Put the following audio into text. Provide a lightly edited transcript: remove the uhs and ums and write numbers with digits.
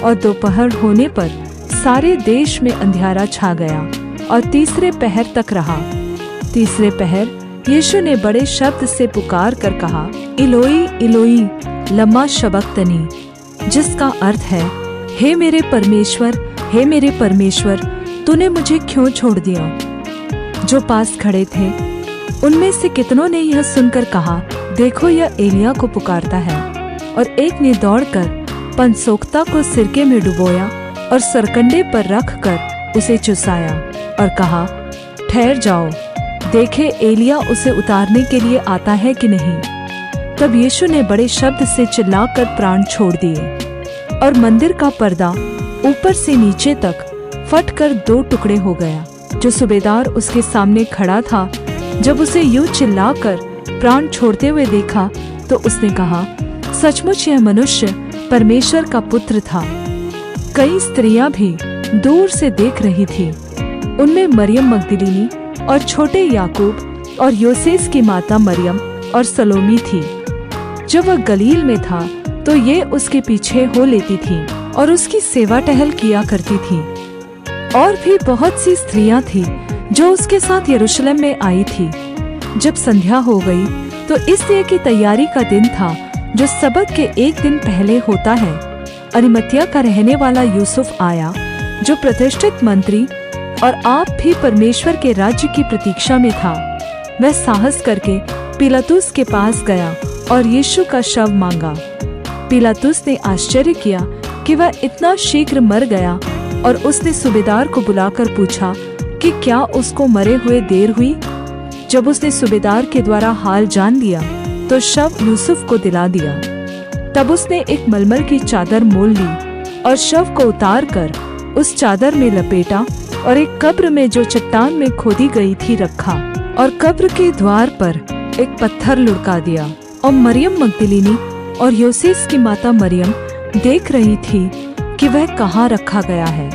और दोपहर होने पर सारे देश में अंधियारा छा गया और तीसरे पहर तक रहा। तीसरे पहर यीशु ने बड़े शब्द से पुकार कर कहा, इलोई इलोई लम्मा शबक्तनी, जिसका अर्थ है, हे मेरे परमेश्वर, तूने मुझे क्यों छोड़ दिया। जो पास खड़े थे उनमें से कितनों ने यह सुनकर कहा, देखो यह एलिय्याह को पुकारता है। और एक ने दौड़कर पनसोख्ता को सिरके में डुबोया और सरकंडे पर रख कर उसे चुसाया और कहा, ठहर जाओ, देखे एलिय्याह उसे उतारने के लिए आता है कि नहीं। तब यीशु ने बड़े शब्द से चिल्लाकर प्राण छोड़ दिए और मंदिर का पर्दा ऊपर से नीचे तक फटकर 2 टुकड़े हो गया। जो सूबेदार उसके सामने खड़ा था, जब उसे यूं चिल्लाकर प्राण छोड़ते हुए देखा तो उसने कहा, सचमुच यह मनुष्य परमेश्वर का पुत्र था। कई स्त्रियां भी दूर से देख रही थी। उनमें मरियम मगदलीनी और छोटे याकूब और योसेस की माता मरियम और सलोमी थी। जब वह गलील में था तो ये उसके पीछे हो लेती थी और उसकी सेवा टहल किया करती थी। और भी बहुत सी स्त्रियां थी जो उसके साथ यरूशलेम में आई थी। जब संध्या हो गई तो इसलिए की तैयारी का दिन था जो सबत के एक दिन पहले होता है, अरिमतिया का रहने वाला यूसुफ आया, जो प्रतिष्ठित मंत्री और आप भी परमेश्वर के राज्य की प्रतीक्षा में था। वह साहस करके पिलातुस के पास गया और यीशु का शव मांगा। पिलातुस ने आश्चर्य किया कि वह इतना शीघ्र मर गया और उसने सूबेदार को बुलाकर पूछा कि क्या उसको मरे हुए देर हुई। जब उसने सूबेदार के द्वारा हाल जान लिया तो शव यूसुफ को दिला दिया। तब उसने एक मलमल की चादर मोल ली और शव को उतार कर उस चादर में लपेटा और एक कब्र में जो चट्टान में खोदी गई थी रखा और कब्र के द्वार पर एक पत्थर लुढ़का दिया। और मरियम मगदलीनी और योसेस की माता मरियम देख रही थी कि वह कहाँ रखा गया है।